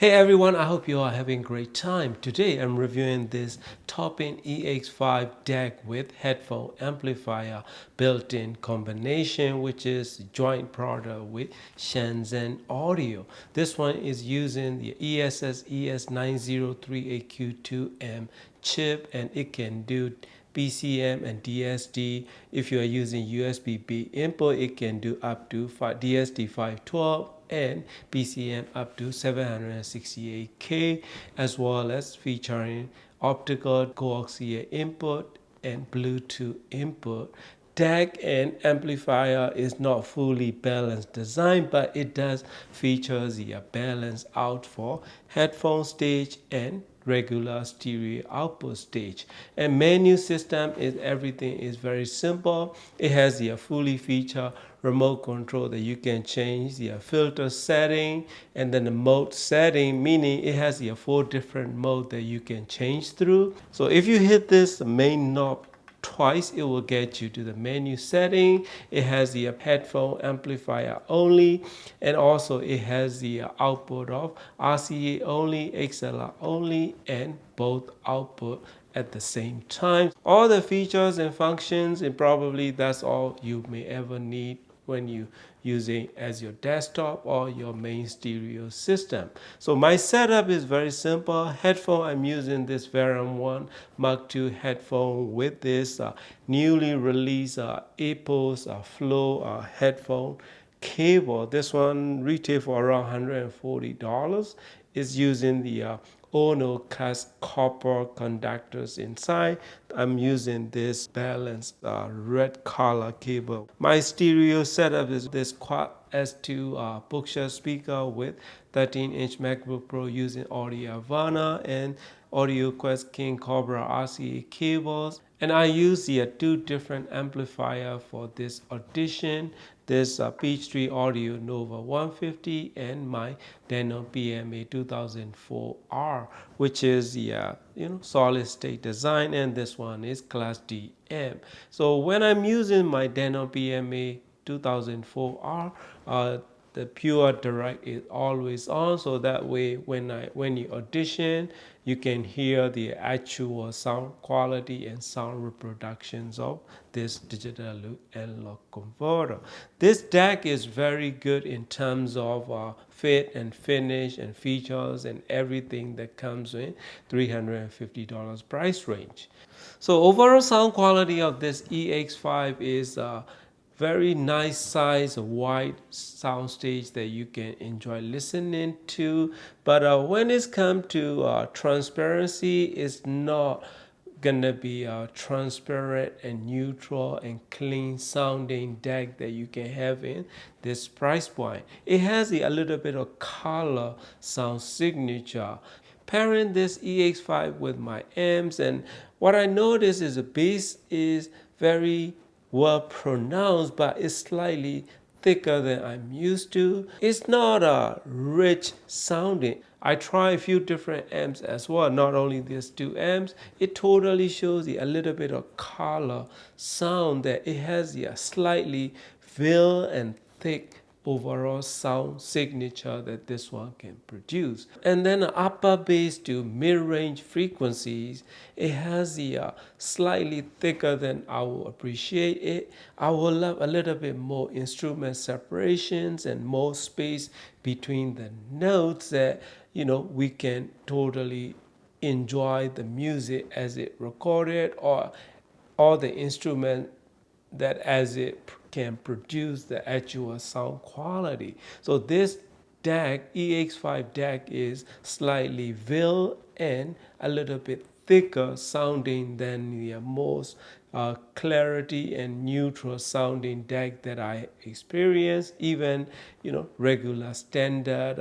Hey everyone, I hope you are having a great time. Today I'm reviewing this top-end EX5 DAC with headphone amplifier built-in combination, which is a joint product with Shenzhen Audio. This one is using the ESS ES9038Q2M chip, and it can do PCM and DSD. If you are using USB-B input, it can do up to DSD 512 and PCM up to 768K, as well as featuring optical coaxial input and Bluetooth input. DAC and amplifier is not fully balanced design, but it does feature the balance out for headphone stage and regular stereo output stage. And menu system is everything is very simple. It has the fully featured remote control that you can change the filter setting and then the mode setting, meaning it has the 4 different modes that you can change through. So if you hit this main knob twice, it will get you to the menu setting. It has the headphone amplifier only, and also it has the output of RCA only, XLR only, and both output at the same time. All the features and functions, and probably that's all you may ever need when you using as your desktop or your main stereo system. So my setup is very simple. Headphone, I'm using this Verum 1 Mark II headphone with this newly released Apple's Flow headphone cable. This one retail for around $140. It's using the Ono class copper conductors inside. I'm using this balanced red color cable. My stereo setup is this Quad S2 POCC speaker with 13-inch MacBook Pro using Audio Havana and Audio Quest King Cobra RCA cables. And I use the 2 different amplifier for this audition. This Peachtree Audio Nova 150 and my Denon PMA 2004R, which is the solid state design, and this one is Class D amp. So when I'm using my Denon PMA 2004R, the pure direct is always on, so that way when you audition, you can hear the actual sound quality and sound reproductions of this digital analog converter. This DAC is very good in terms of fit and finish and features and everything that comes in $350 price range. So overall sound quality of this EX5 is very nice size, wide soundstage that you can enjoy listening to. But when it's come to transparency, it's not gonna be a transparent and neutral and clean sounding DAC that you can have in this price point. It has a little bit of color sound signature. Pairing this EX5 with my amps, and what I notice is the bass is very well pronounced, but it's slightly thicker than I'm used to. It's not a rich sounding. I try a few different amps as well, not only these 2 amps. It totally shows you a little bit of color sound, that it has a slightly veil and thick overall sound signature that this one can produce. And then upper bass to mid-range frequencies, it has the slightly thicker than I will appreciate it. I will love a little bit more instrument separations and more space between the notes, that we can totally enjoy the music as it recorded, or the instrument that as it can produce the actual sound quality. So this DAC, EX5 DAC, is slightly veiled and a little bit thicker sounding than the most clarity and neutral sounding DAC that I experienced. Even regular standard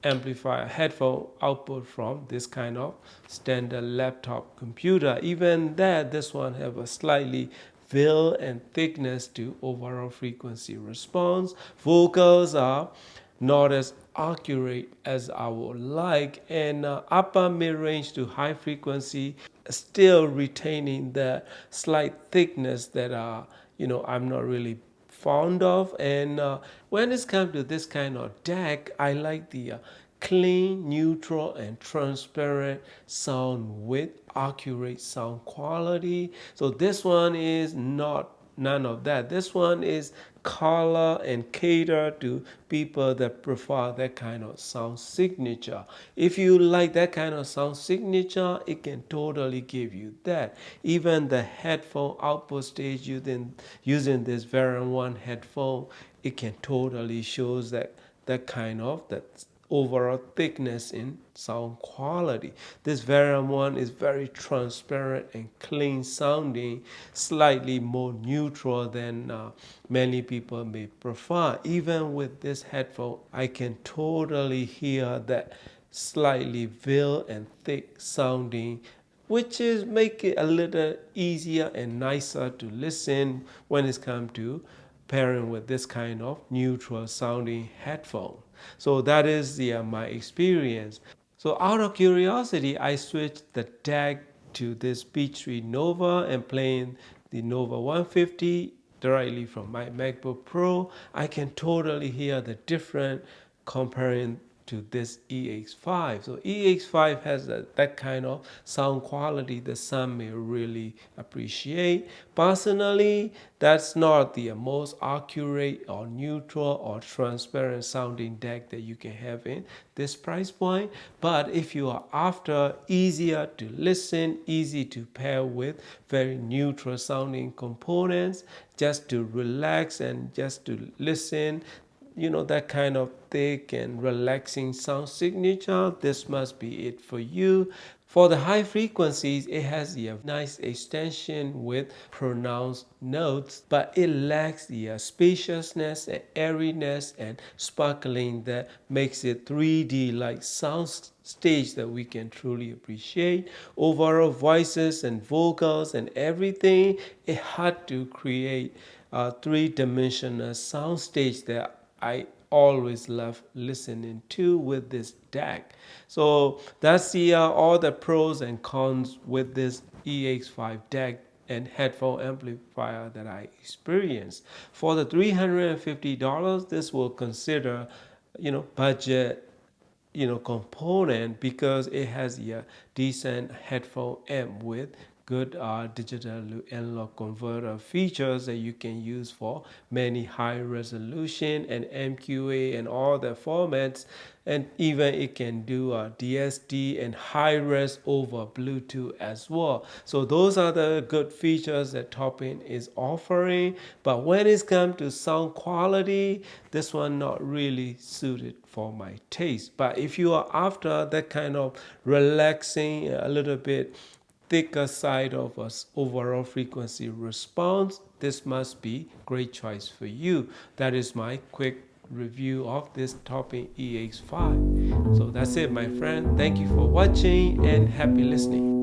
amplifier headphone output from this kind of standard laptop computer, even that this one have a slightly fill and thickness to overall frequency response. Vocals are not as accurate as I would like, and upper mid-range to high frequency still retaining the slight thickness that I'm not really fond of. And when it's come to this kind of DAC, I like the clean, neutral, and transparent sound with accurate sound quality. So this one is none of that. This one is color and cater to people that prefer that kind of sound signature. If you like that kind of sound signature, it can totally give you that. Even the headphone output stage using this Variant 1 headphone, it can totally shows that kind of that overall thickness in sound quality. This Variant 1 is very transparent and clean sounding, slightly more neutral than many people may prefer. Even with this headphone, I can totally hear that slightly veiled and thick sounding, which is make it a little easier and nicer to listen when it's come to pairing with this kind of neutral sounding headphone. So that is my experience. So out of curiosity, I switched the DAC to this Peachtree Nova and playing the Nova 150 directly from my MacBook Pro. I can totally hear the difference comparing to this EX5. So EX5 has that kind of sound quality that some may really appreciate. Personally, that's not the most accurate or neutral or transparent sounding DAC that you can have in this price point. But if you are after easier to listen, easy to pair with very neutral sounding components, just to relax and just to listen, that kind of thick and relaxing sound signature, this must be it for you. For the high frequencies, it has a nice extension with pronounced notes, but it lacks the spaciousness and airiness and sparkling that makes it 3D like sound stage that we can truly appreciate. Overall voices and vocals and everything, it had to create a three-dimensional sound stage that I always love listening to with this DAC. So that's all the pros and cons with this EX5 DAC and headphone amplifier that I experienced. For the $350, this will consider, budget component because it has a decent headphone amp with good digital to analog converter features that you can use for many high resolution and MQA and all the formats, and even it can do DSD and high res over Bluetooth as well. So those are the good features that Top-In is offering. But when it's come to sound quality, this one not really suited for my taste. But if you are after that kind of relaxing, a little bit thicker side of us overall frequency response, this must be great choice for you. That is my quick review of this Top-In EX5. So that's it, my friend. Thank you for watching and happy listening.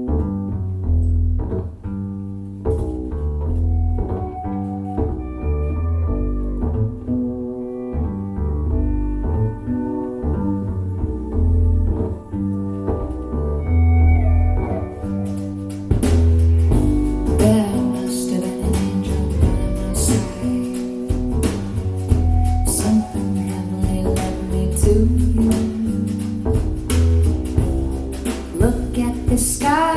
Look at the sky.